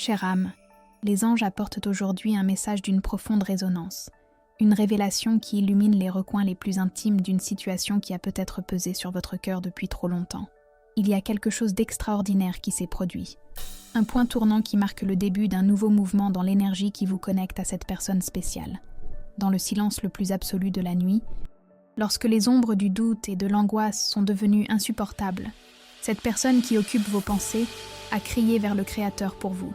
Chère âme, les anges apportent aujourd'hui un message d'une profonde résonance, une révélation qui illumine les recoins les plus intimes d'une situation qui a peut-être pesé sur votre cœur depuis trop longtemps. Il y a quelque chose d'extraordinaire qui s'est produit. Un point tournant qui marque le début d'un nouveau mouvement dans l'énergie qui vous connecte à cette personne spéciale. Dans le silence le plus absolu de la nuit, lorsque les ombres du doute et de l'angoisse sont devenues insupportables, cette personne qui occupe vos pensées a crié vers le Créateur pour vous.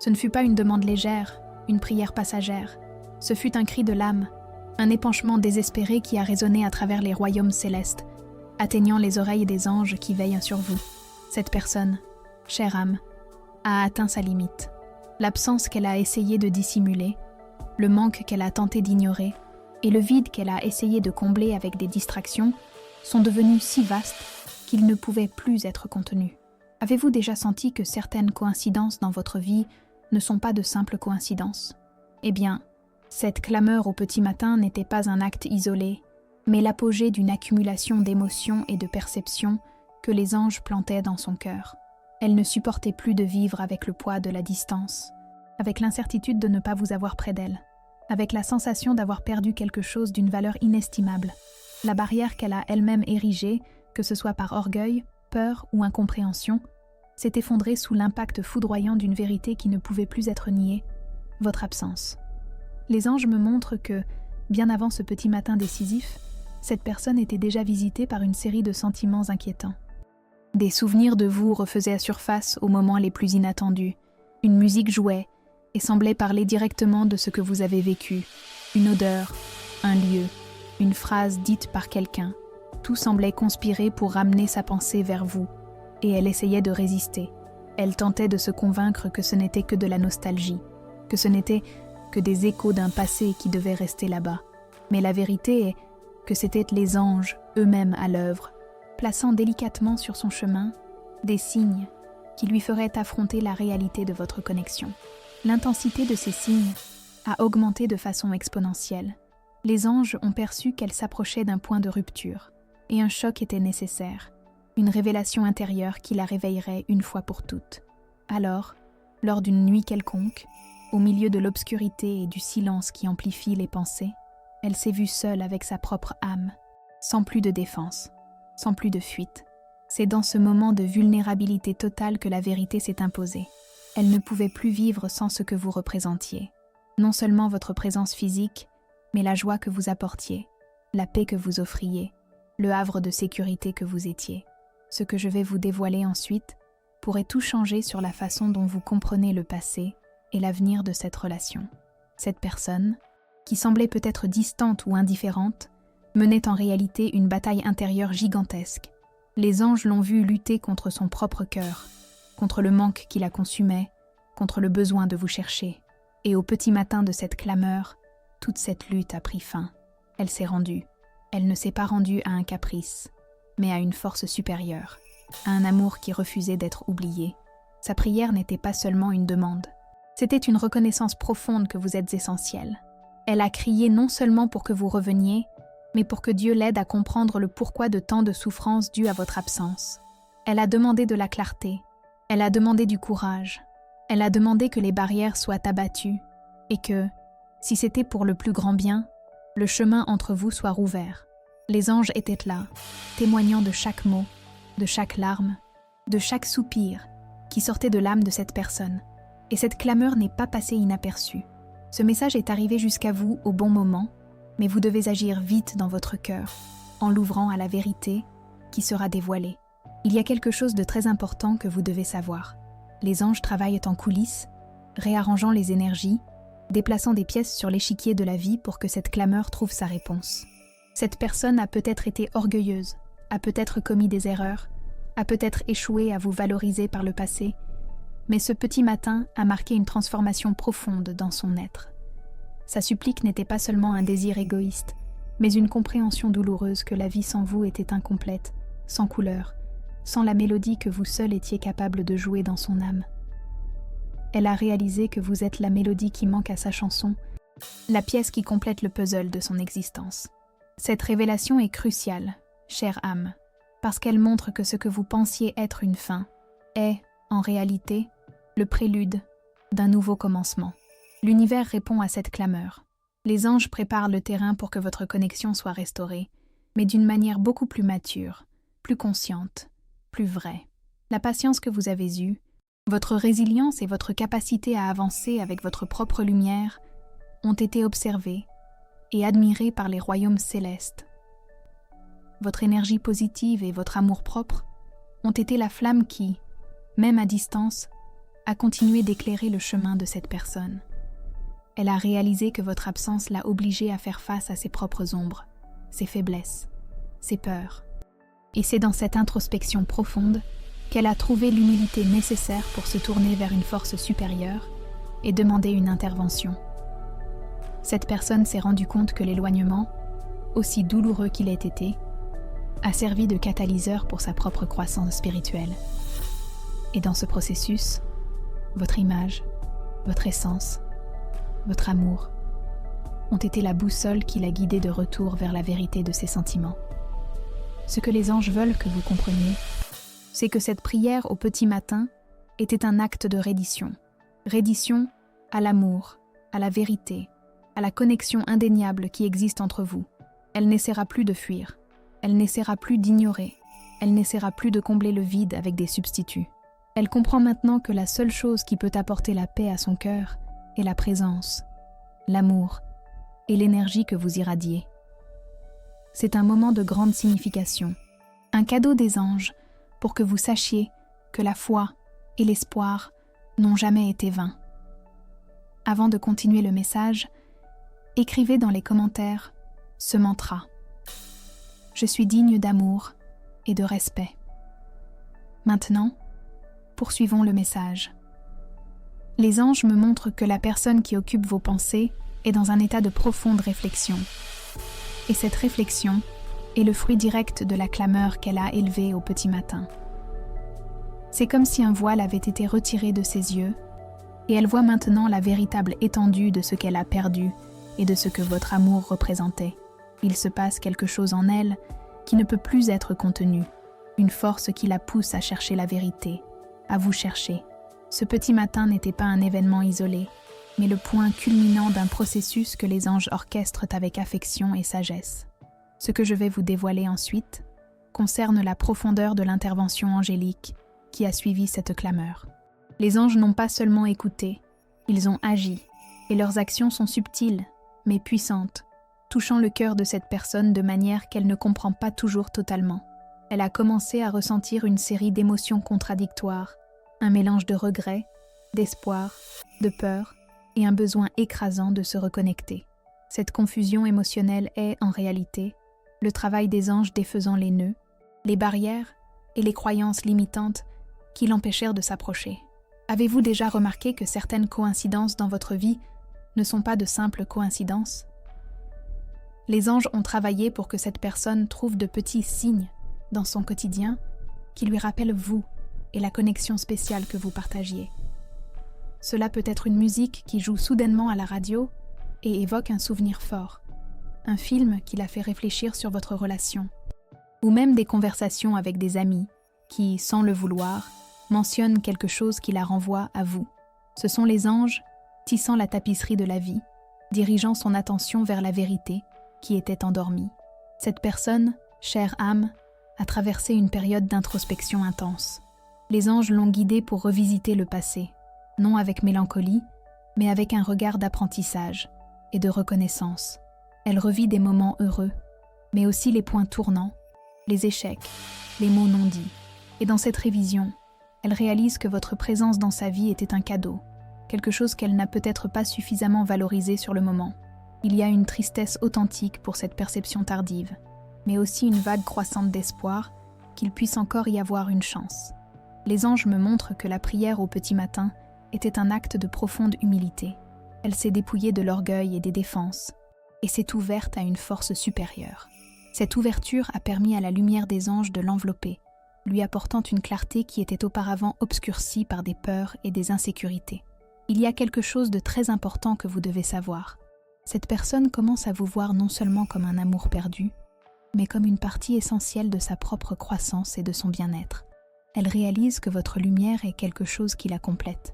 Ce ne fut pas une demande légère, une prière passagère. Ce fut un cri de l'âme, un épanchement désespéré qui a résonné à travers les royaumes célestes, atteignant les oreilles des anges qui veillent sur vous. Cette personne, chère âme, a atteint sa limite. L'absence qu'elle a essayé de dissimuler, le manque qu'elle a tenté d'ignorer et le vide qu'elle a essayé de combler avec des distractions sont devenus si vastes qu'ils ne pouvaient plus être contenus. Avez-vous déjà senti que certaines coïncidences dans votre vie ne sont pas de simples coïncidences? Eh bien, cette clameur au petit matin n'était pas un acte isolé, mais l'apogée d'une accumulation d'émotions et de perceptions que les anges plantaient dans son cœur. Elle ne supportait plus de vivre avec le poids de la distance, avec l'incertitude de ne pas vous avoir près d'elle, avec la sensation d'avoir perdu quelque chose d'une valeur inestimable. La barrière qu'elle a elle-même érigée, que ce soit par orgueil, peur ou incompréhension, s'est effondrée sous l'impact foudroyant d'une vérité qui ne pouvait plus être niée, votre absence. Les anges me montrent que, bien avant ce petit matin décisif, cette personne était déjà visitée par une série de sentiments inquiétants. Des souvenirs de vous refaisaient à surface aux moments les plus inattendus. Une musique jouait et semblait parler directement de ce que vous avez vécu. Une odeur, un lieu, une phrase dite par quelqu'un. Tout semblait conspirer pour ramener sa pensée vers vous, et elle essayait de résister. Elle tentait de se convaincre que ce n'était que de la nostalgie, que ce n'était que des échos d'un passé qui devait rester là-bas. Mais la vérité est que c'étaient les anges eux-mêmes à l'œuvre, plaçant délicatement sur son chemin des signes qui lui feraient affronter la réalité de votre connexion. L'intensité de ces signes a augmenté de façon exponentielle. Les anges ont perçu qu'elle s'approchait d'un point de rupture, et un choc était nécessaire, une révélation intérieure qui la réveillerait une fois pour toutes. Alors, lors d'une nuit quelconque, au milieu de l'obscurité et du silence qui amplifie les pensées, elle s'est vue seule avec sa propre âme, sans plus de défense, sans plus de fuite. C'est dans ce moment de vulnérabilité totale que la vérité s'est imposée. Elle ne pouvait plus vivre sans ce que vous représentiez. Non seulement votre présence physique, mais la joie que vous apportiez, la paix que vous offriez, le havre de sécurité que vous étiez. Ce que je vais vous dévoiler ensuite pourrait tout changer sur la façon dont vous comprenez le passé et l'avenir de cette relation. Cette personne, qui semblait peut-être distante ou indifférente, menait en réalité une bataille intérieure gigantesque. Les anges l'ont vue lutter contre son propre cœur, contre le manque qui la consumait, contre le besoin de vous chercher. Et au petit matin de cette clameur, toute cette lutte a pris fin. Elle s'est rendue. Elle ne s'est pas rendue à un caprice, mais à une force supérieure, à un amour qui refusait d'être oublié. Sa prière n'était pas seulement une demande. C'était une reconnaissance profonde que vous êtes essentiel. Elle a crié non seulement pour que vous reveniez, mais pour que Dieu l'aide à comprendre le pourquoi de tant de souffrances dues à votre absence. Elle a demandé de la clarté, elle a demandé du courage, elle a demandé que les barrières soient abattues et que, si c'était pour le plus grand bien, le chemin entre vous soit rouvert. Les anges étaient là, témoignant de chaque mot, de chaque larme, de chaque soupir qui sortait de l'âme de cette personne. Et cette clameur n'est pas passée inaperçue. Ce message est arrivé jusqu'à vous au bon moment, mais vous devez agir vite dans votre cœur, en l'ouvrant à la vérité qui sera dévoilée. Il y a quelque chose de très important que vous devez savoir. Les anges travaillent en coulisses, réarrangeant les énergies, déplaçant des pièces sur l'échiquier de la vie pour que cette clameur trouve sa réponse. Cette personne a peut-être été orgueilleuse, a peut-être commis des erreurs, a peut-être échoué à vous valoriser par le passé, mais ce petit matin a marqué une transformation profonde dans son être. Sa supplique n'était pas seulement un désir égoïste, mais une compréhension douloureuse que la vie sans vous était incomplète, sans couleur, sans la mélodie que vous seul étiez capable de jouer dans son âme. Elle a réalisé que vous êtes la mélodie qui manque à sa chanson, la pièce qui complète le puzzle de son existence. Cette révélation est cruciale, chère âme, parce qu'elle montre que ce que vous pensiez être une fin est, en réalité, le prélude d'un nouveau commencement. L'univers répond à cette clameur. Les anges préparent le terrain pour que votre connexion soit restaurée, mais d'une manière beaucoup plus mature, plus consciente, plus vraie. La patience que vous avez eue, votre résilience et votre capacité à avancer avec votre propre lumière ont été observées et admirées par les royaumes célestes. Votre énergie positive et votre amour-propre ont été la flamme qui, même à distance, a continué d'éclairer le chemin de cette personne. Elle a réalisé que votre absence l'a obligée à faire face à ses propres ombres, ses faiblesses, ses peurs. Et c'est dans cette introspection profonde qu'elle a trouvé l'humilité nécessaire pour se tourner vers une force supérieure et demander une intervention. Cette personne s'est rendue compte que l'éloignement, aussi douloureux qu'il ait été, a servi de catalyseur pour sa propre croissance spirituelle. Et dans ce processus, votre image, votre essence, votre amour ont été la boussole qui l'a guidée de retour vers la vérité de ses sentiments. Ce que les anges veulent que vous compreniez, c'est que cette prière au petit matin était un acte de reddition. Reddition à l'amour, à la vérité, à la connexion indéniable qui existe entre vous. Elle n'essaiera plus de fuir, elle n'essaiera plus d'ignorer, elle n'essaiera plus de combler le vide avec des substituts. Elle comprend maintenant que la seule chose qui peut apporter la paix à son cœur est la présence, l'amour et l'énergie que vous irradiez. C'est un moment de grande signification, un cadeau des anges pour que vous sachiez que la foi et l'espoir n'ont jamais été vains. Avant de continuer le message, écrivez dans les commentaires ce mantra. Je suis digne d'amour et de respect. Maintenant, poursuivons le message. Les anges me montrent que la personne qui occupe vos pensées est dans un état de profonde réflexion. Et cette réflexion est le fruit direct de la clameur qu'elle a élevée au petit matin. C'est comme si un voile avait été retiré de ses yeux et elle voit maintenant la véritable étendue de ce qu'elle a perdu et de ce que votre amour représentait. Il se passe quelque chose en elle qui ne peut plus être contenu, une force qui la pousse à chercher la vérité, à vous chercher. Ce petit matin n'était pas un événement isolé, mais le point culminant d'un processus que les anges orchestrent avec affection et sagesse. Ce que je vais vous dévoiler ensuite concerne la profondeur de l'intervention angélique qui a suivi cette clameur. Les anges n'ont pas seulement écouté, ils ont agi, et leurs actions sont subtiles, mais puissantes, touchant le cœur de cette personne de manière qu'elle ne comprend pas toujours totalement. Elle a commencé à ressentir une série d'émotions contradictoires, un mélange de regrets, d'espoir, de peur et un besoin écrasant de se reconnecter. Cette confusion émotionnelle est, en réalité, le travail des anges défaisant les nœuds, les barrières et les croyances limitantes qui l'empêchèrent de s'approcher. Avez-vous déjà remarqué que certaines coïncidences dans votre vie ne sont pas de simples coïncidences? Les anges ont travaillé pour que cette personne trouve de petits signes dans son quotidien qui lui rappellent vous et la connexion spéciale que vous partagiez. Cela peut être une musique qui joue soudainement à la radio et évoque un souvenir fort, un film qui la fait réfléchir sur votre relation, ou même des conversations avec des amis qui, sans le vouloir, mentionnent quelque chose qui la renvoie à vous. Ce sont les anges tissant la tapisserie de la vie, dirigeant son attention vers la vérité qui était endormie. Cette personne, chère âme, a traversé une période d'introspection intense. Les anges l'ont guidée pour revisiter le passé, non avec mélancolie, mais avec un regard d'apprentissage et de reconnaissance. Elle revit des moments heureux, mais aussi les points tournants, les échecs, les mots non dits. Et dans cette révision, elle réalise que votre présence dans sa vie était un cadeau, quelque chose qu'elle n'a peut-être pas suffisamment valorisé sur le moment. Il y a une tristesse authentique pour cette perception tardive, mais aussi une vague croissante d'espoir qu'il puisse encore y avoir une chance. Les anges me montrent que la prière au petit matin était un acte de profonde humilité. Elle s'est dépouillée de l'orgueil et des défenses, et s'est ouverte à une force supérieure. Cette ouverture a permis à la lumière des anges de l'envelopper, lui apportant une clarté qui était auparavant obscurcie par des peurs et des insécurités. Il y a quelque chose de très important que vous devez savoir. Cette personne commence à vous voir non seulement comme un amour perdu, mais comme une partie essentielle de sa propre croissance et de son bien-être. Elle réalise que votre lumière est quelque chose qui la complète.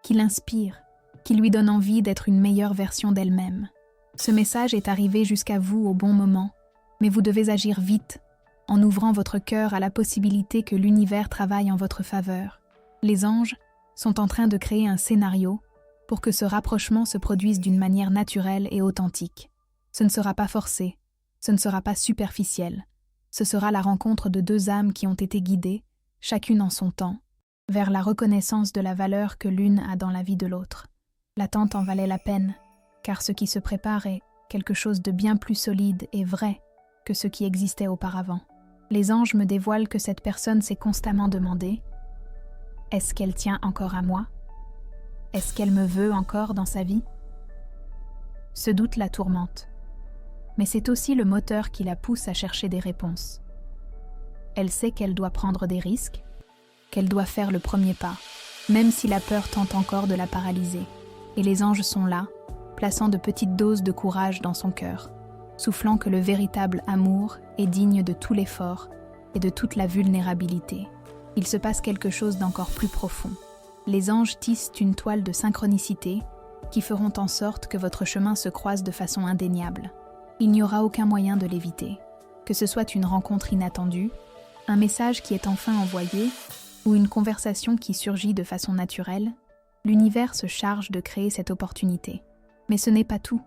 qui l'inspire, qui lui donne envie d'être une meilleure version d'elle-même. Ce message est arrivé jusqu'à vous au bon moment, mais vous devez agir vite, en ouvrant votre cœur à la possibilité que l'univers travaille en votre faveur. Les anges sont en train de créer un scénario pour que ce rapprochement se produise d'une manière naturelle et authentique. Ce ne sera pas forcé, ce ne sera pas superficiel. Ce sera la rencontre de deux âmes qui ont été guidées, chacune en son temps, vers la reconnaissance de la valeur que l'une a dans la vie de l'autre. L'attente en valait la peine, car ce qui se prépare est quelque chose de bien plus solide et vrai que ce qui existait auparavant. Les anges me dévoilent que cette personne s'est constamment demandé « Est-ce qu'elle tient encore à moi? Est-ce qu'elle me veut encore dans sa vie ?» Ce doute la tourmente, mais c'est aussi le moteur qui la pousse à chercher des réponses. Elle sait qu'elle doit prendre des risques, qu'elle doit faire le premier pas, même si la peur tente encore de la paralyser. Et les anges sont là, plaçant de petites doses de courage dans son cœur, soufflant que le véritable amour est digne de tout l'effort et de toute la vulnérabilité. Il se passe quelque chose d'encore plus profond. Les anges tissent une toile de synchronicité qui feront en sorte que votre chemin se croise de façon indéniable. Il n'y aura aucun moyen de l'éviter, que ce soit une rencontre inattendue, un message qui est enfin envoyé ou une conversation qui surgit de façon naturelle. L'univers se charge de créer cette opportunité. Mais ce n'est pas tout.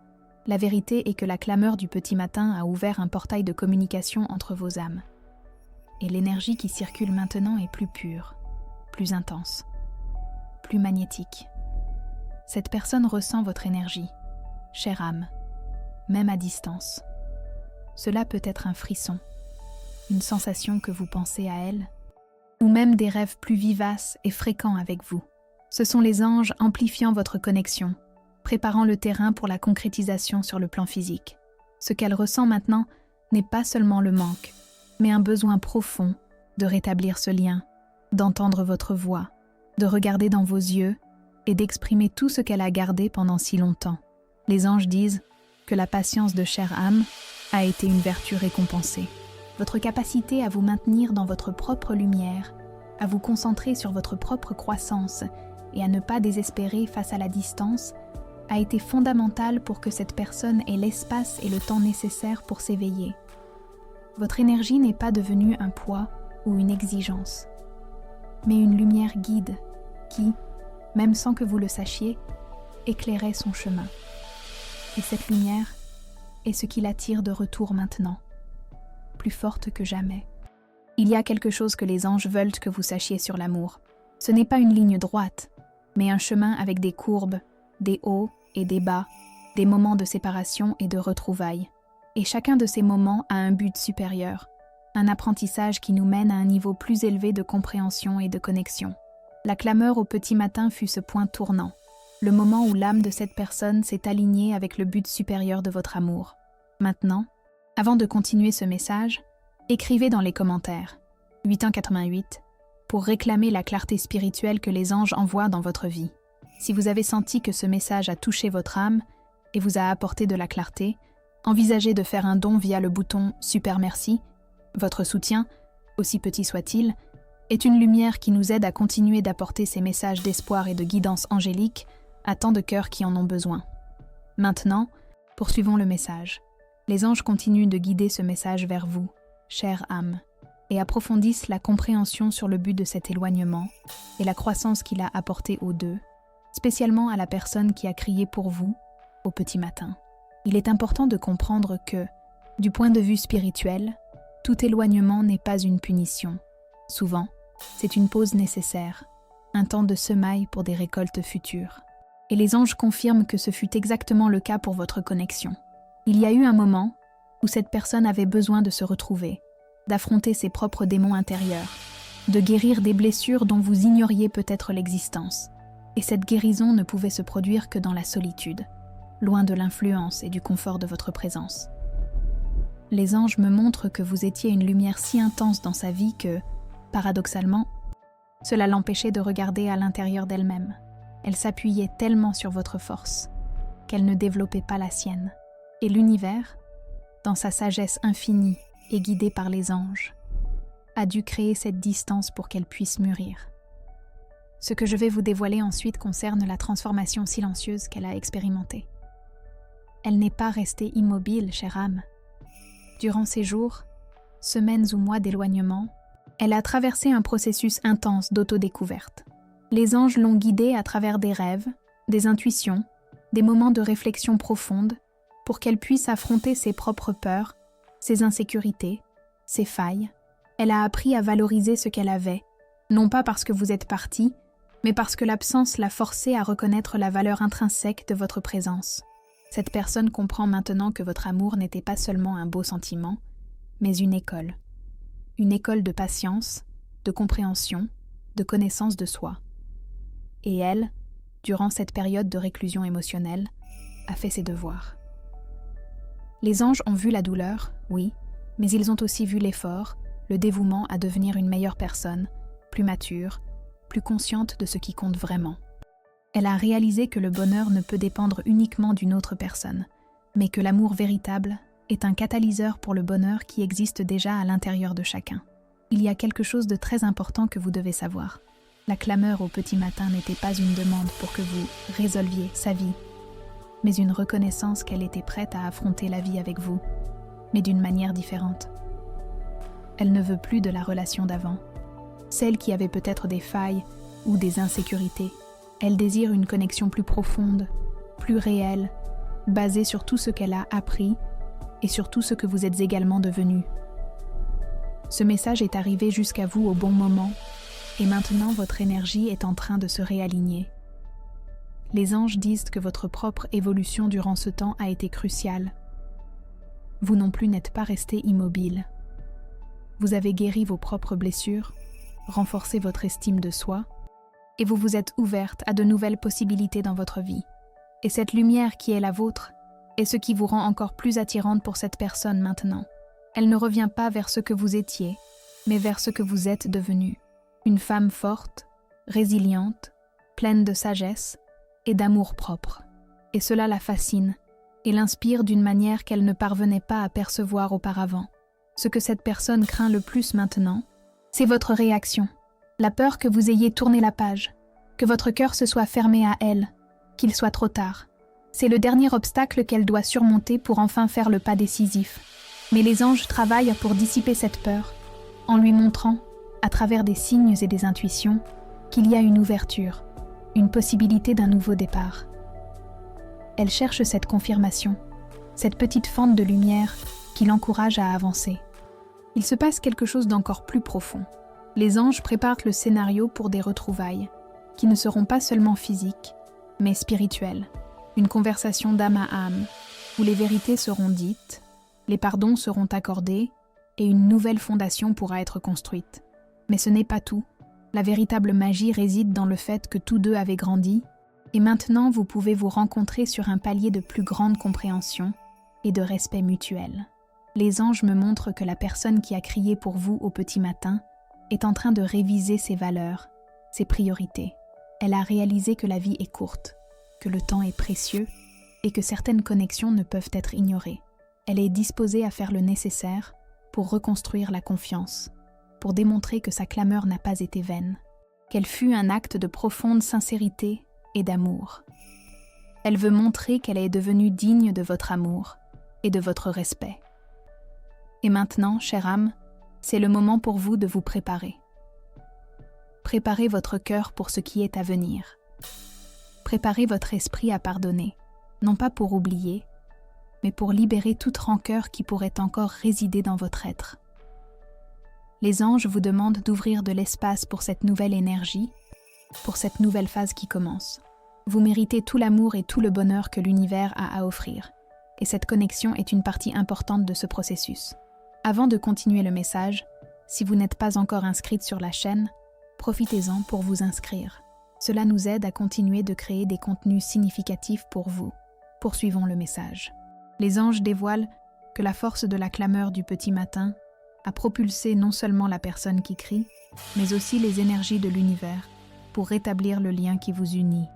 La vérité est que la clameur du petit matin a ouvert un portail de communication entre vos âmes. Et l'énergie qui circule maintenant est plus pure, plus intense, plus magnétique. Cette personne ressent votre énergie, chère âme, même à distance. Cela peut être un frisson, une sensation que vous pensez à elle, ou même des rêves plus vivaces et fréquents avec vous. Ce sont les anges amplifiant votre connexion, préparant le terrain pour la concrétisation sur le plan physique. Ce qu'elle ressent maintenant n'est pas seulement le manque, mais un besoin profond de rétablir ce lien, d'entendre votre voix, de regarder dans vos yeux et d'exprimer tout ce qu'elle a gardé pendant si longtemps. Les anges disent que la patience de chère âme a été une vertu récompensée. Votre capacité à vous maintenir dans votre propre lumière, à vous concentrer sur votre propre croissance et à ne pas désespérer face à la distance, a été fondamentale pour que cette personne ait l'espace et le temps nécessaires pour s'éveiller. Votre énergie n'est pas devenue un poids ou une exigence, mais une lumière guide qui, même sans que vous le sachiez, éclairait son chemin. Et cette lumière est ce qui l'attire de retour maintenant, plus forte que jamais. Il y a quelque chose que les anges veulent que vous sachiez sur l'amour. Ce n'est pas une ligne droite, mais un chemin avec des courbes, des hauts et des bas, des moments de séparation et de retrouvailles. Et chacun de ces moments a un but supérieur, un apprentissage qui nous mène à un niveau plus élevé de compréhension et de connexion. La clameur au petit matin fut ce point tournant, le moment où l'âme de cette personne s'est alignée avec le but supérieur de votre amour. Maintenant, avant de continuer ce message, écrivez dans les commentaires 888 pour réclamer la clarté spirituelle que les anges envoient dans votre vie. Si vous avez senti que ce message a touché votre âme et vous a apporté de la clarté, envisagez de faire un don via le bouton « Super merci ». Votre soutien, aussi petit soit-il, est une lumière qui nous aide à continuer d'apporter ces messages d'espoir et de guidance angélique à tant de cœurs qui en ont besoin. Maintenant, poursuivons le message. Les anges continuent de guider ce message vers vous, chère âme, et approfondissent la compréhension sur le but de cet éloignement et la croissance qu'il a apporté aux deux, spécialement à la personne qui a crié pour vous au petit matin. Il est important de comprendre que, du point de vue spirituel, tout éloignement n'est pas une punition. Souvent, c'est une pause nécessaire, un temps de semaille pour des récoltes futures. Et les anges confirment que ce fut exactement le cas pour votre connexion. Il y a eu un moment où cette personne avait besoin de se retrouver, d'affronter ses propres démons intérieurs, de guérir des blessures dont vous ignoriez peut-être l'existence. Et cette guérison ne pouvait se produire que dans la solitude, loin de l'influence et du confort de votre présence. Les anges me montrent que vous étiez une lumière si intense dans sa vie que, paradoxalement, cela l'empêchait de regarder à l'intérieur d'elle-même. Elle s'appuyait tellement sur votre force qu'elle ne développait pas la sienne. Et l'univers, dans sa sagesse infinie et guidé par les anges, a dû créer cette distance pour qu'elle puisse mûrir. Ce que je vais vous dévoiler ensuite concerne la transformation silencieuse qu'elle a expérimentée. Elle n'est pas restée immobile, chère âme. Durant ces jours, semaines ou mois d'éloignement, elle a traversé un processus intense d'autodécouverte. Les anges l'ont guidée à travers des rêves, des intuitions, des moments de réflexion profonde pour qu'elle puisse affronter ses propres peurs, ses insécurités, ses failles. Elle a appris à valoriser ce qu'elle avait, non pas parce que vous êtes parti, mais parce que l'absence l'a forcée à reconnaître la valeur intrinsèque de votre présence. Cette personne comprend maintenant que votre amour n'était pas seulement un beau sentiment, mais une école. Une école de patience, de compréhension, de connaissance de soi. Et elle, durant cette période de réclusion émotionnelle, a fait ses devoirs. Les anges ont vu la douleur, oui, mais ils ont aussi vu l'effort, le dévouement à devenir une meilleure personne, plus mature, plus consciente de ce qui compte vraiment. Elle a réalisé que le bonheur ne peut dépendre uniquement d'une autre personne, mais que l'amour véritable est un catalyseur pour le bonheur qui existe déjà à l'intérieur de chacun. Il y a quelque chose de très important que vous devez savoir. La clameur au petit matin n'était pas une demande pour que vous résolviez sa vie, mais une reconnaissance qu'elle était prête à affronter la vie avec vous, mais d'une manière différente. Elle ne veut plus de la relation d'avant, celle qui avait peut-être des failles ou des insécurités. Elle désire une connexion plus profonde, plus réelle, basée sur tout ce qu'elle a appris et sur tout ce que vous êtes également devenu. Ce message est arrivé jusqu'à vous au bon moment, et maintenant votre énergie est en train de se réaligner. Les anges disent que votre propre évolution durant ce temps a été cruciale. Vous non plus n'êtes pas resté immobile. Vous avez guéri vos propres blessures, renforcé votre estime de soi, et vous vous êtes ouverte à de nouvelles possibilités dans votre vie. Et cette lumière qui est la vôtre est ce qui vous rend encore plus attirante pour cette personne maintenant. Elle ne revient pas vers ce que vous étiez, mais vers ce que vous êtes devenu. Une femme forte, résiliente, pleine de sagesse et d'amour propre. Et cela la fascine et l'inspire d'une manière qu'elle ne parvenait pas à percevoir auparavant. Ce que cette personne craint le plus maintenant, c'est votre réaction. La peur que vous ayez tourné la page, que votre cœur se soit fermé à elle, qu'il soit trop tard. C'est le dernier obstacle qu'elle doit surmonter pour enfin faire le pas décisif. Mais les anges travaillent pour dissiper cette peur, en lui montrant, à travers des signes et des intuitions, qu'il y a une ouverture, une possibilité d'un nouveau départ. Elle cherche cette confirmation, cette petite fente de lumière qui l'encourage à avancer. Il se passe quelque chose d'encore plus profond. Les anges préparent le scénario pour des retrouvailles, qui ne seront pas seulement physiques, mais spirituelles. Une conversation d'âme à âme, où les vérités seront dites, les pardons seront accordés, et une nouvelle fondation pourra être construite. Mais ce n'est pas tout. La véritable magie réside dans le fait que tous deux avaient grandi, et maintenant vous pouvez vous rencontrer sur un palier de plus grande compréhension et de respect mutuel. Les anges me montrent que la personne qui a crié pour vous au petit matin est en train de réviser ses valeurs, ses priorités. Elle a réalisé que la vie est courte, que le temps est précieux et que certaines connexions ne peuvent être ignorées. Elle est disposée à faire le nécessaire pour reconstruire la confiance, pour démontrer que sa clameur n'a pas été vaine, qu'elle fut un acte de profonde sincérité et d'amour. Elle veut montrer qu'elle est devenue digne de votre amour et de votre respect. Et maintenant, chère âme, c'est le moment pour vous de vous préparer. Préparez votre cœur pour ce qui est à venir. Préparez votre esprit à pardonner, non pas pour oublier, mais pour libérer toute rancœur qui pourrait encore résider dans votre être. Les anges vous demandent d'ouvrir de l'espace pour cette nouvelle énergie, pour cette nouvelle phase qui commence. Vous méritez tout l'amour et tout le bonheur que l'univers a à offrir, et cette connexion est une partie importante de ce processus. Avant de continuer le message, si vous n'êtes pas encore inscrite sur la chaîne, profitez-en pour vous inscrire. Cela nous aide à continuer de créer des contenus significatifs pour vous. Poursuivons le message. Les anges dévoilent que la force de la clameur du petit matin a propulsé non seulement la personne qui crie, mais aussi les énergies de l'univers pour rétablir le lien qui vous unit,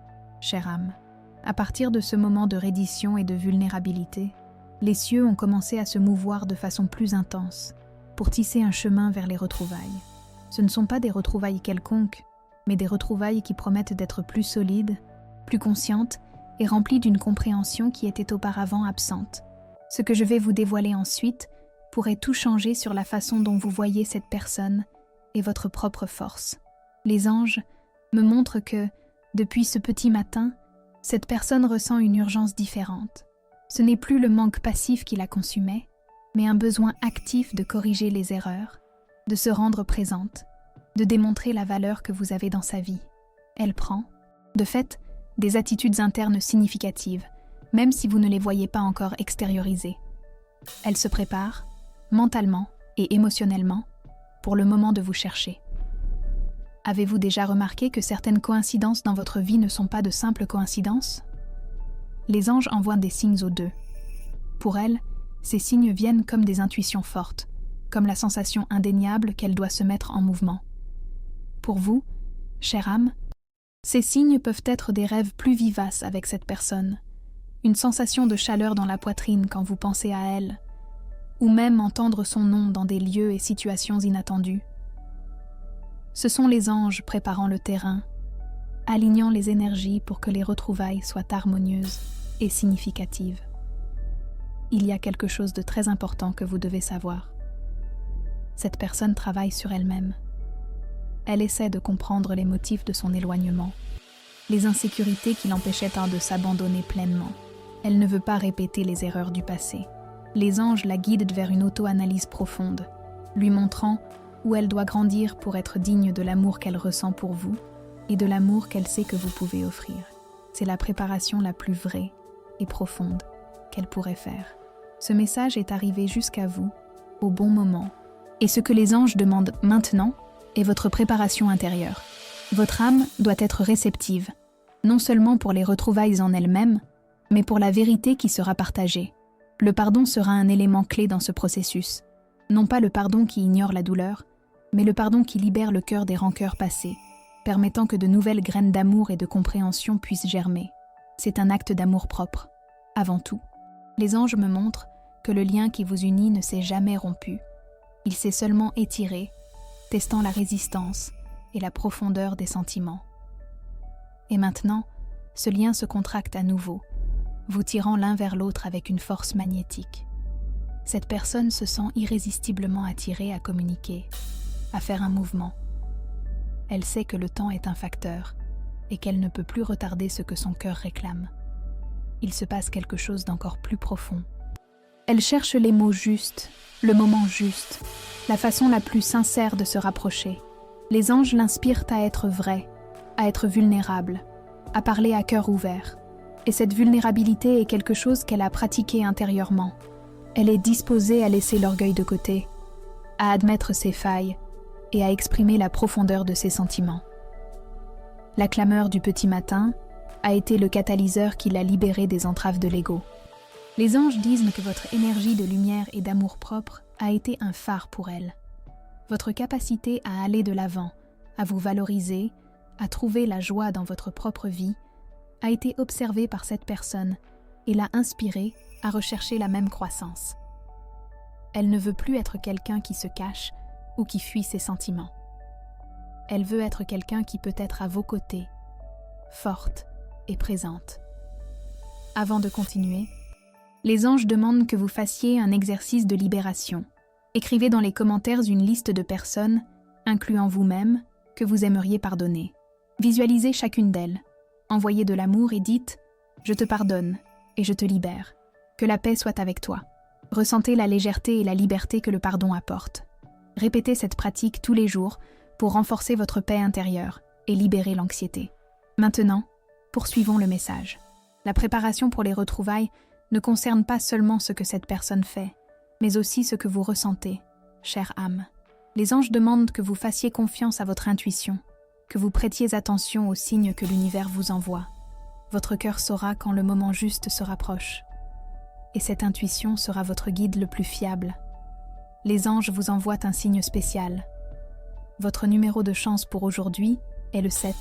chère âme. À partir de ce moment de reddition et de vulnérabilité, les cieux ont commencé à se mouvoir de façon plus intense pour tisser un chemin vers les retrouvailles. Ce ne sont pas des retrouvailles quelconques, mais des retrouvailles qui promettent d'être plus solides, plus conscientes et remplies d'une compréhension qui était auparavant absente. Ce que je vais vous dévoiler ensuite pourrait tout changer sur la façon dont vous voyez cette personne et votre propre force. Les anges me montrent que, depuis ce petit matin, cette personne ressent une urgence différente. Ce n'est plus le manque passif qui la consumait, mais un besoin actif de corriger les erreurs, de se rendre présente, de démontrer la valeur que vous avez dans sa vie. Elle prend, de fait, des attitudes internes significatives, même si vous ne les voyez pas encore extériorisées. Elle se prépare, mentalement et émotionnellement, pour le moment de vous chercher. Avez-vous déjà remarqué que certaines coïncidences dans votre vie ne sont pas de simples coïncidences? Les anges envoient des signes aux deux. Pour elle, ces signes viennent comme des intuitions fortes, comme la sensation indéniable qu'elle doit se mettre en mouvement. Pour vous, chère âme, ces signes peuvent être des rêves plus vivaces avec cette personne, une sensation de chaleur dans la poitrine quand vous pensez à elle, ou même entendre son nom dans des lieux et situations inattendues. Ce sont les anges préparant le terrain, alignant les énergies pour que les retrouvailles soient harmonieuses et significatives. Il y a quelque chose de très important que vous devez savoir. Cette personne travaille sur elle-même. Elle essaie de comprendre les motifs de son éloignement, les insécurités qui l'empêchaient de s'abandonner pleinement. Elle ne veut pas répéter les erreurs du passé. Les anges la guident vers une auto-analyse profonde, lui montrant où elle doit grandir pour être digne de l'amour qu'elle ressent pour vous et de l'amour qu'elle sait que vous pouvez offrir. C'est la préparation la plus vraie et profonde qu'elle pourrait faire. Ce message est arrivé jusqu'à vous, au bon moment. Et ce que les anges demandent maintenant est votre préparation intérieure. Votre âme doit être réceptive, non seulement pour les retrouvailles en elles-mêmes, mais pour la vérité qui sera partagée. Le pardon sera un élément clé dans ce processus. Non pas le pardon qui ignore la douleur, mais le pardon qui libère le cœur des rancœurs passées, permettant que de nouvelles graines d'amour et de compréhension puissent germer. C'est un acte d'amour-propre, avant tout. Les anges me montrent que le lien qui vous unit ne s'est jamais rompu. Il s'est seulement étiré, testant la résistance et la profondeur des sentiments. Et maintenant, ce lien se contracte à nouveau, vous tirant l'un vers l'autre avec une force magnétique. Cette personne se sent irrésistiblement attirée à communiquer, à faire un mouvement. Elle sait que le temps est un facteur et qu'elle ne peut plus retarder ce que son cœur réclame. Il se passe quelque chose d'encore plus profond. Elle cherche les mots justes, le moment juste, la façon la plus sincère de se rapprocher. Les anges l'inspirent à être vrai, à être vulnérable, à parler à cœur ouvert. Et cette vulnérabilité est quelque chose qu'elle a pratiqué intérieurement. Elle est disposée à laisser l'orgueil de côté, à admettre ses failles et à exprimer la profondeur de ses sentiments. La clameur du petit matin a été le catalyseur qui l'a libérée des entraves de l'ego. Les anges disent que votre énergie de lumière et d'amour-propre a été un phare pour elle. Votre capacité à aller de l'avant, à vous valoriser, à trouver la joie dans votre propre vie, a été observée par cette personne et l'a inspirée à rechercher la même croissance. Elle ne veut plus être quelqu'un qui se cache ou qui fuit ses sentiments. Elle veut être quelqu'un qui peut être à vos côtés, forte et présente. Avant de continuer, les anges demandent que vous fassiez un exercice de libération. Écrivez dans les commentaires une liste de personnes, incluant vous-même, que vous aimeriez pardonner. Visualisez chacune d'elles. Envoyez de l'amour et dites « Je te pardonne et je te libère. Que la paix soit avec toi. » Ressentez la légèreté et la liberté que le pardon apporte. Répétez cette pratique tous les jours pour renforcer votre paix intérieure et libérer l'anxiété. Maintenant, poursuivons le message. La préparation pour les retrouvailles ne concerne pas seulement ce que cette personne fait, mais aussi ce que vous ressentez, chère âme. Les anges demandent que vous fassiez confiance à votre intuition, que vous prêtiez attention aux signes que l'univers vous envoie. Votre cœur saura quand le moment juste se rapproche. Et cette intuition sera votre guide le plus fiable. Les anges vous envoient un signe spécial. Votre numéro de chance pour aujourd'hui est le 7.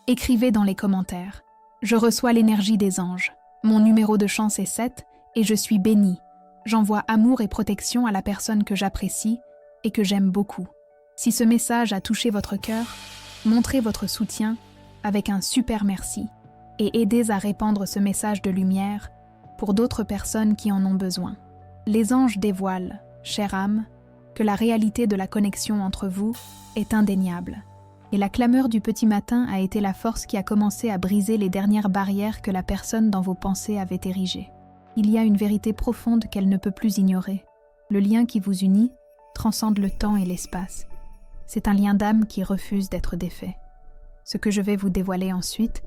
Écrivez dans les commentaires « Je reçois l'énergie des anges. Mon numéro de chance est 7 et je suis béni. J'envoie amour et protection à la personne que j'apprécie et que j'aime beaucoup. » Si ce message a touché votre cœur, Montrez votre soutien avec un super merci et aidez à répandre ce message de lumière pour d'autres personnes qui en ont besoin. Les anges dévoilent, chère âme, que la réalité de la connexion entre vous est indéniable. Et la clameur du petit matin a été la force qui a commencé à briser les dernières barrières que la personne dans vos pensées avait érigées. Il y a une vérité profonde qu'elle ne peut plus ignorer. Le lien qui vous unit transcende le temps et l'espace. C'est un lien d'âme qui refuse d'être défait. Ce que je vais vous dévoiler ensuite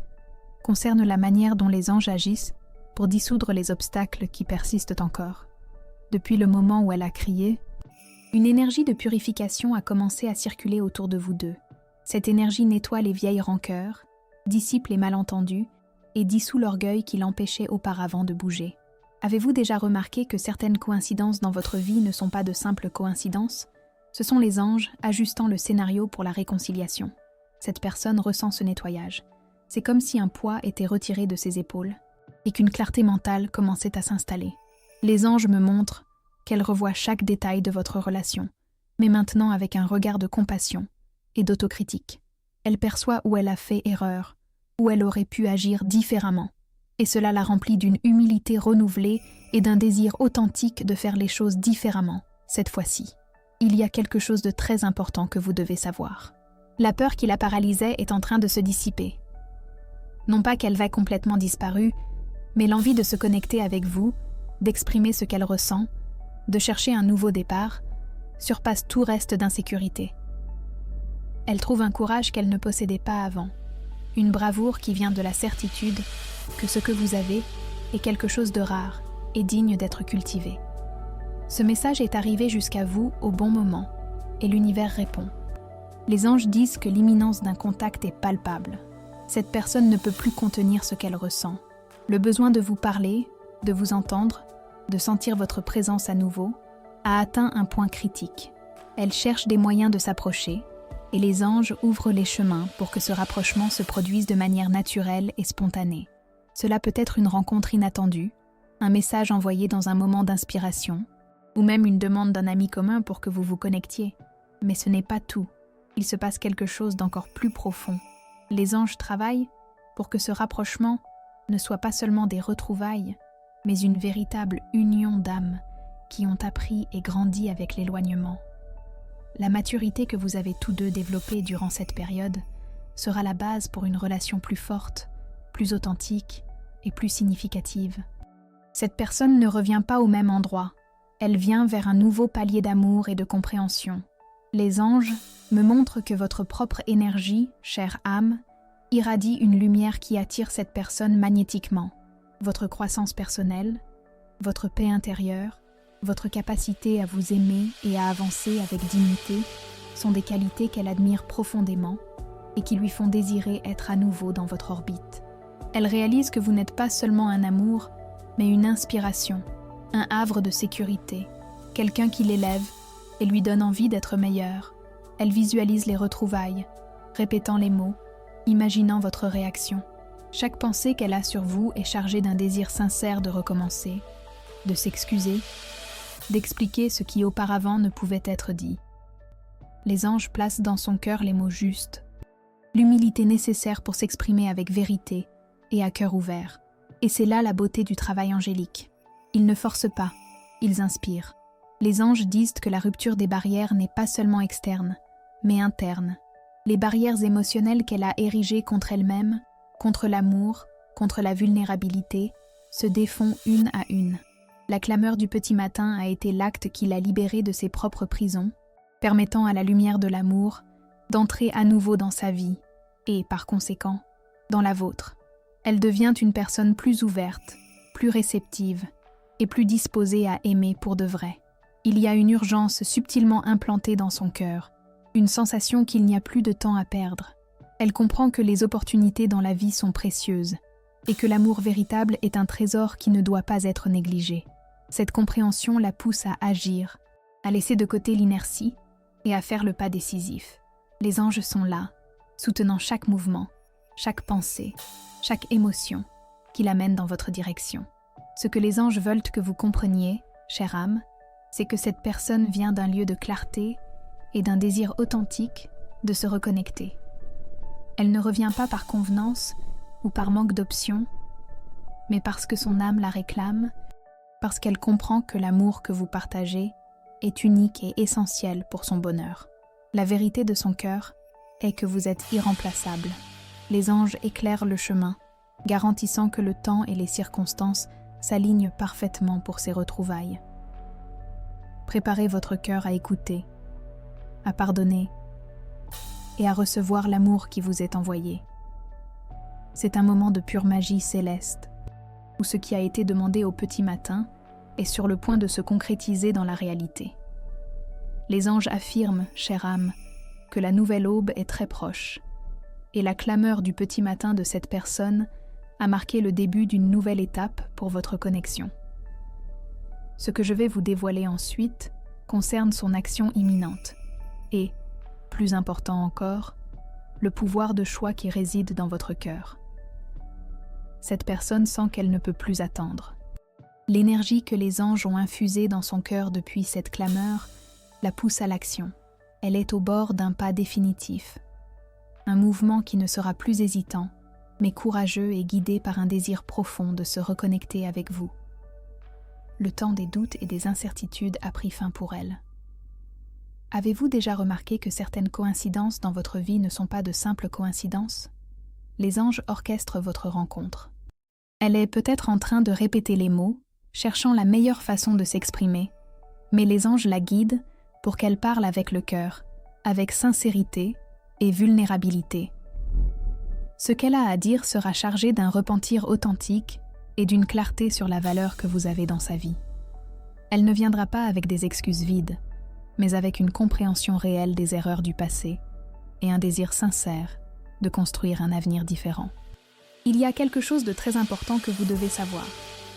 concerne la manière dont les anges agissent pour dissoudre les obstacles qui persistent encore. Depuis le moment où elle a crié, une énergie de purification a commencé à circuler autour de vous deux. Cette énergie nettoie les vieilles rancœurs, dissipe les malentendus et dissout l'orgueil qui l'empêchait auparavant de bouger. Avez-vous déjà remarqué que certaines coïncidences dans votre vie ne sont pas de simples coïncidences ? Ce sont les anges ajustant le scénario pour la réconciliation. Cette personne ressent ce nettoyage. C'est comme si un poids était retiré de ses épaules et qu'une clarté mentale commençait à s'installer. Les anges me montrent qu'elle revoit chaque détail de votre relation, mais maintenant avec un regard de compassion et d'autocritique. Elle perçoit où elle a fait erreur, où elle aurait pu agir différemment, et cela la remplit d'une humilité renouvelée et d'un désir authentique de faire les choses différemment, cette fois-ci. Il y a quelque chose de très important que vous devez savoir. La peur qui la paralysait est en train de se dissiper. Non pas qu'elle va complètement disparue, mais l'envie de se connecter avec vous, d'exprimer ce qu'elle ressent, de chercher un nouveau départ, surpasse tout reste d'insécurité. Elle trouve un courage qu'elle ne possédait pas avant, une bravoure qui vient de la certitude que ce que vous avez est quelque chose de rare et digne d'être cultivé. Ce message est arrivé jusqu'à vous au bon moment, et l'univers répond. Les anges disent que l'imminence d'un contact est palpable. Cette personne ne peut plus contenir ce qu'elle ressent. Le besoin de vous parler, de vous entendre, de sentir votre présence à nouveau, a atteint un point critique. Elle cherche des moyens de s'approcher, et les anges ouvrent les chemins pour que ce rapprochement se produise de manière naturelle et spontanée. Cela peut être une rencontre inattendue, un message envoyé dans un moment d'inspiration, ou même une demande d'un ami commun pour que vous vous connectiez. Mais ce n'est pas tout. Il se passe quelque chose d'encore plus profond. Les anges travaillent pour que ce rapprochement ne soit pas seulement des retrouvailles, mais une véritable union d'âmes qui ont appris et grandi avec l'éloignement. La maturité que vous avez tous deux développée durant cette période sera la base pour une relation plus forte, plus authentique et plus significative. Cette personne ne revient pas au même endroit. Elle vient vers un nouveau palier d'amour et de compréhension. Les anges me montrent que votre propre énergie, chère âme, irradie une lumière qui attire cette personne magnétiquement. Votre croissance personnelle, votre paix intérieure, votre capacité à vous aimer et à avancer avec dignité sont des qualités qu'elle admire profondément et qui lui font désirer être à nouveau dans votre orbite. Elle réalise que vous n'êtes pas seulement un amour, mais une inspiration, un havre de sécurité, quelqu'un qui l'élève et lui donne envie d'être meilleur. Elle visualise les retrouvailles, répétant les mots, imaginant votre réaction. Chaque pensée qu'elle a sur vous est chargée d'un désir sincère de recommencer, de s'excuser, d'expliquer ce qui auparavant ne pouvait être dit. Les anges placent dans son cœur les mots justes, l'humilité nécessaire pour s'exprimer avec vérité et à cœur ouvert. Et c'est là la beauté du travail angélique. Ils ne forcent pas, ils inspirent. Les anges disent que la rupture des barrières n'est pas seulement externe, mais interne. Les barrières émotionnelles qu'elle a érigées contre elle-même, contre l'amour, contre la vulnérabilité, se défont une à une. La clameur du petit matin a été l'acte qui l'a libérée de ses propres prisons, permettant à la lumière de l'amour d'entrer à nouveau dans sa vie et, par conséquent, dans la vôtre. Elle devient une personne plus ouverte, plus réceptive et plus disposée à aimer pour de vrai. Il y a une urgence subtilement implantée dans son cœur, une sensation qu'il n'y a plus de temps à perdre. Elle comprend que les opportunités dans la vie sont précieuses et que l'amour véritable est un trésor qui ne doit pas être négligé. Cette compréhension la pousse à agir, à laisser de côté l'inertie et à faire le pas décisif. Les anges sont là, soutenant chaque mouvement, chaque pensée, chaque émotion qui l'amène dans votre direction. Ce que les anges veulent que vous compreniez, chère âme, c'est que cette personne vient d'un lieu de clarté et d'un désir authentique de se reconnecter. Elle ne revient pas par convenance ou par manque d'options, mais parce que son âme la réclame, parce qu'elle comprend que l'amour que vous partagez est unique et essentiel pour son bonheur. La vérité de son cœur est que vous êtes irremplaçable. Les anges éclairent le chemin, garantissant que le temps et les circonstances s'alignent parfaitement pour ces retrouvailles. Préparez votre cœur à écouter, à pardonner et à recevoir l'amour qui vous est envoyé. C'est un moment de pure magie céleste, où ce qui a été demandé au petit matin est sur le point de se concrétiser dans la réalité. Les anges affirment, chère âme, que la nouvelle aube est très proche, et la clameur du petit matin de cette personne a marqué le début d'une nouvelle étape pour votre connexion. Ce que je vais vous dévoiler ensuite concerne son action imminente et, plus important encore, le pouvoir de choix qui réside dans votre cœur. Cette personne sent qu'elle ne peut plus attendre. L'énergie que les anges ont infusée dans son cœur depuis cette clameur la pousse à l'action. Elle est au bord d'un pas définitif, un mouvement qui ne sera plus hésitant, mais courageux et guidé par un désir profond de se reconnecter avec vous. Le temps des doutes et des incertitudes a pris fin pour elle. Avez-vous déjà remarqué que certaines coïncidences dans votre vie ne sont pas de simples coïncidences ? Les anges orchestrent votre rencontre. Elle est peut-être en train de répéter les mots, cherchant la meilleure façon de s'exprimer, mais les anges la guident pour qu'elle parle avec le cœur, avec sincérité et vulnérabilité. Ce qu'elle a à dire sera chargé d'un repentir authentique et d'une clarté sur la valeur que vous avez dans sa vie. Elle ne viendra pas avec des excuses vides, mais avec une compréhension réelle des erreurs du passé et un désir sincère de construire un avenir différent. Il y a quelque chose de très important que vous devez savoir.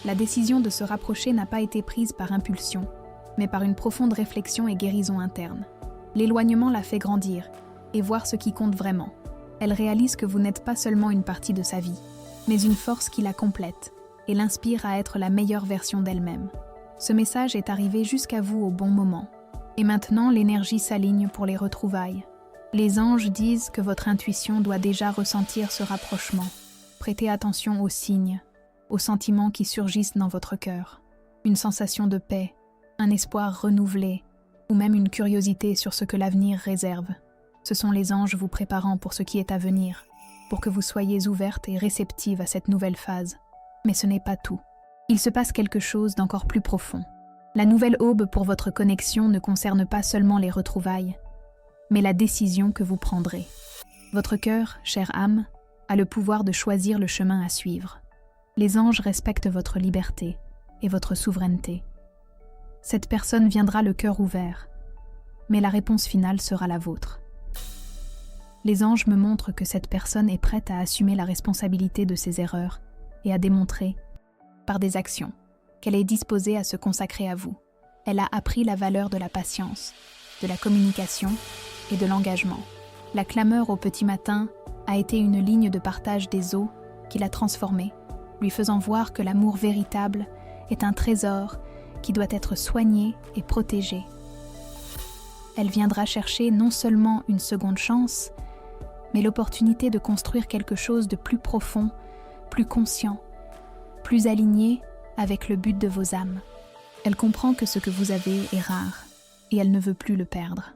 La décision de se rapprocher n'a pas été prise par impulsion, mais par une profonde réflexion et guérison interne. L'éloignement la fait grandir et voir ce qui compte vraiment. Elle réalise que vous n'êtes pas seulement une partie de sa vie, mais une force qui la complète et l'inspire à être la meilleure version d'elle-même. Ce message est arrivé jusqu'à vous au bon moment. Et maintenant, l'énergie s'aligne pour les retrouvailles. Les anges disent que votre intuition doit déjà ressentir ce rapprochement. Prêtez attention aux signes, aux sentiments qui surgissent dans votre cœur. Une sensation de paix, un espoir renouvelé, ou même une curiosité sur ce que l'avenir réserve. Ce sont les anges vous préparant pour ce qui est à venir, pour que vous soyez ouverte et réceptive à cette nouvelle phase. Mais ce n'est pas tout. Il se passe quelque chose d'encore plus profond. La nouvelle aube pour votre connexion ne concerne pas seulement les retrouvailles, mais la décision que vous prendrez. Votre cœur, chère âme, a le pouvoir de choisir le chemin à suivre. Les anges respectent votre liberté et votre souveraineté. Cette personne viendra le cœur ouvert, mais la réponse finale sera la vôtre. Les anges me montrent que cette personne est prête à assumer la responsabilité de ses erreurs et à démontrer, par des actions, qu'elle est disposée à se consacrer à vous. Elle a appris la valeur de la patience, de la communication et de l'engagement. La clameur au petit matin a été une ligne de partage des eaux qui l'a transformée, lui faisant voir que l'amour véritable est un trésor qui doit être soigné et protégé. Elle viendra chercher non seulement une seconde chance, mais l'opportunité de construire quelque chose de plus profond, plus conscient, plus aligné avec le but de vos âmes. Elle comprend que ce que vous avez est rare, et elle ne veut plus le perdre.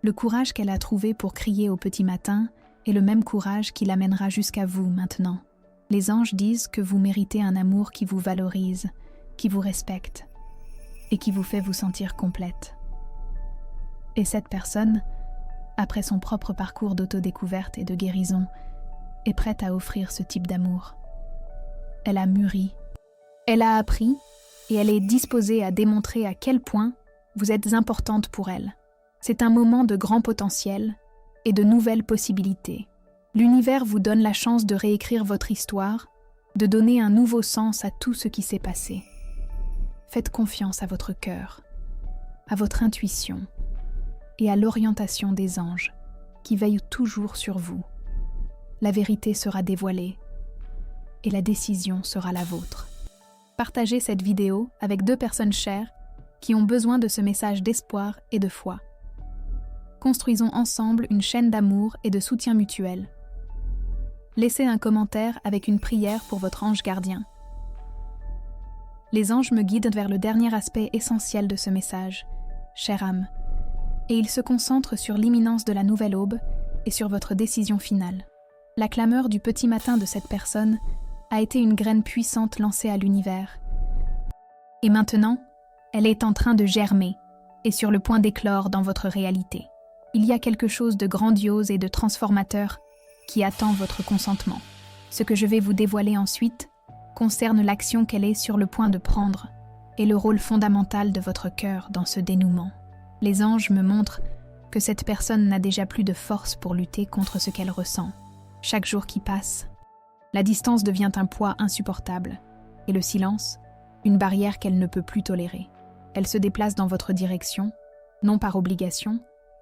Le courage qu'elle a trouvé pour crier au petit matin est le même courage qui l'amènera jusqu'à vous maintenant. Les anges disent que vous méritez un amour qui vous valorise, qui vous respecte, et qui vous fait vous sentir complète. Et cette personne, après son propre parcours d'autodécouverte et de guérison, est prête à offrir ce type d'amour. Elle a mûri, elle a appris, et elle est disposée à démontrer à quel point vous êtes importante pour elle. C'est un moment de grand potentiel et de nouvelles possibilités. L'univers vous donne la chance de réécrire votre histoire, de donner un nouveau sens à tout ce qui s'est passé. Faites confiance à votre cœur, à votre intuition et à l'orientation des anges qui veillent toujours sur vous. La vérité sera dévoilée et la décision sera la vôtre. Partagez cette vidéo avec 2 personnes chères qui ont besoin de ce message d'espoir et de foi. Construisons ensemble une chaîne d'amour et de soutien mutuel. Laissez un commentaire avec une prière pour votre ange gardien. Les anges me guident vers le dernier aspect essentiel de ce message, chère âme, et ils se concentrent sur l'imminence de la nouvelle aube et sur votre décision finale. La clameur du petit matin de cette personne a été une graine puissante lancée à l'univers. Et maintenant, elle est en train de germer et sur le point d'éclore dans votre réalité. Il y a quelque chose de grandiose et de transformateur qui attend votre consentement. Ce que je vais vous dévoiler ensuite concerne l'action qu'elle est sur le point de prendre et le rôle fondamental de votre cœur dans ce dénouement. Les anges me montrent que cette personne n'a déjà plus de force pour lutter contre ce qu'elle ressent. Chaque jour qui passe, la distance devient un poids insupportable et le silence, une barrière qu'elle ne peut plus tolérer. Elle se déplace dans votre direction, non par obligation,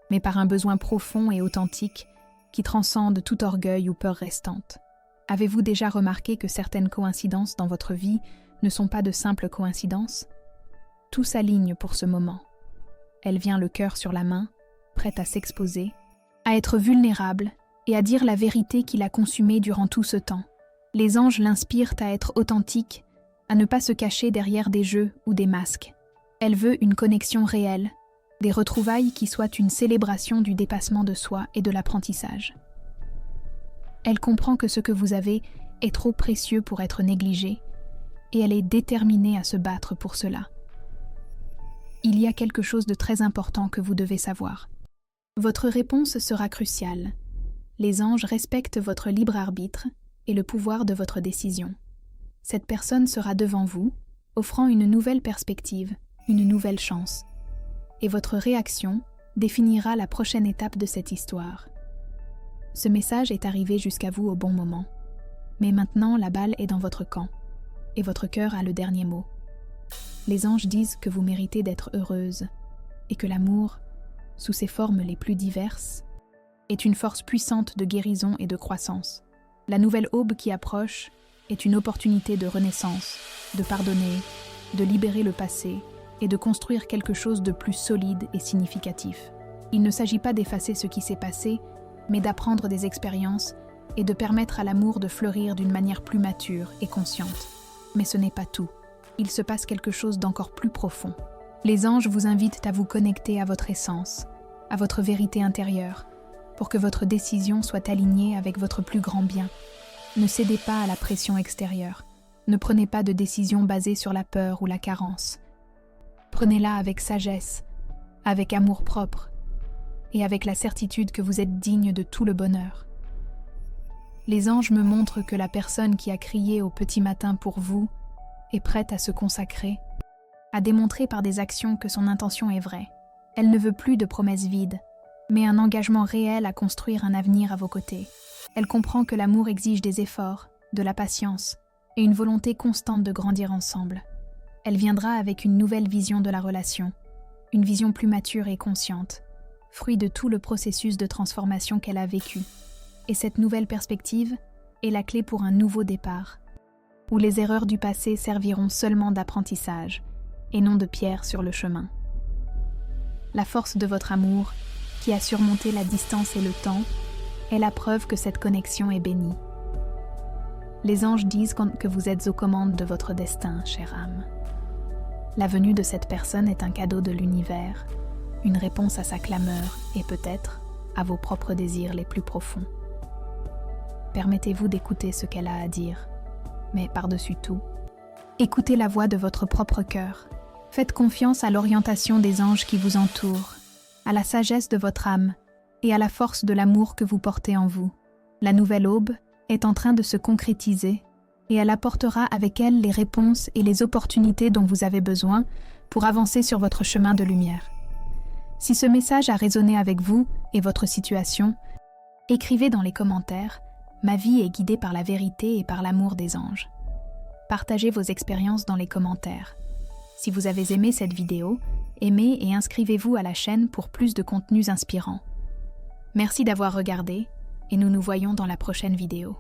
mais par un besoin profond et authentique qui transcende tout orgueil ou peur restante. Avez-vous déjà remarqué que certaines coïncidences dans votre vie ne sont pas de simples coïncidences? Tout s'aligne pour ce moment. Elle vient le cœur sur la main, prête à s'exposer, à être vulnérable et à dire la vérité qui l'a consumée durant tout ce temps. Les anges l'inspirent à être authentique, à ne pas se cacher derrière des jeux ou des masques. Elle veut une connexion réelle, des retrouvailles qui soient une célébration du dépassement de soi et de l'apprentissage. Elle comprend que ce que vous avez est trop précieux pour être négligé, et elle est déterminée à se battre pour cela. Il y a quelque chose de très important que vous devez savoir. Votre réponse sera cruciale. Les anges respectent votre libre arbitre et le pouvoir de votre décision. Cette personne sera devant vous, offrant une nouvelle perspective, une nouvelle chance. Et votre réaction définira la prochaine étape de cette histoire. Ce message est arrivé jusqu'à vous au bon moment. Mais maintenant, la balle est dans votre camp, et votre cœur a le dernier mot. Les anges disent que vous méritez d'être heureuse, et que l'amour, sous ses formes les plus diverses, est une force puissante de guérison et de croissance. La nouvelle aube qui approche est une opportunité de renaissance, de pardonner, de libérer le passé, et de construire quelque chose de plus solide et significatif. Il ne s'agit pas d'effacer ce qui s'est passé, mais d'apprendre des expériences et de permettre à l'amour de fleurir d'une manière plus mature et consciente. Mais ce n'est pas tout. Il se passe quelque chose d'encore plus profond. Les anges vous invitent à vous connecter à votre essence, à votre vérité intérieure, pour que votre décision soit alignée avec votre plus grand bien. Ne cédez pas à la pression extérieure. Ne prenez pas de décision basée sur la peur ou la carence. Prenez-la avec sagesse, avec amour-propre et avec la certitude que vous êtes digne de tout le bonheur. Les anges me montrent que la personne qui a crié au petit matin pour vous est prête à se consacrer, à démontrer par des actions que son intention est vraie. Elle ne veut plus de promesses vides, mais un engagement réel à construire un avenir à vos côtés. Elle comprend que l'amour exige des efforts, de la patience et une volonté constante de grandir ensemble. Elle viendra avec une nouvelle vision de la relation, une vision plus mature et consciente, fruit de tout le processus de transformation qu'elle a vécu. Et cette nouvelle perspective est la clé pour un nouveau départ, où les erreurs du passé serviront seulement d'apprentissage et non de pierre sur le chemin. La force de votre amour, qui a surmonté la distance et le temps, est la preuve que cette connexion est bénie. Les anges disent que vous êtes aux commandes de votre destin, chère âme. La venue de cette personne est un cadeau de l'univers, une réponse à sa clameur et peut-être à vos propres désirs les plus profonds. Permettez-vous d'écouter ce qu'elle a à dire, mais par-dessus tout, écoutez la voix de votre propre cœur. Faites confiance à l'orientation des anges qui vous entourent, à la sagesse de votre âme et à la force de l'amour que vous portez en vous. La nouvelle aube est en train de se concrétiser et elle apportera avec elle les réponses et les opportunités dont vous avez besoin pour avancer sur votre chemin de lumière. Si ce message a résonné avec vous et votre situation, écrivez dans les commentaires « Ma vie est guidée par la vérité et par l'amour des anges ». Partagez vos expériences dans les commentaires. Si vous avez aimé cette vidéo, aimez et inscrivez-vous à la chaîne pour plus de contenus inspirants. Merci d'avoir regardé et nous nous voyons dans la prochaine vidéo.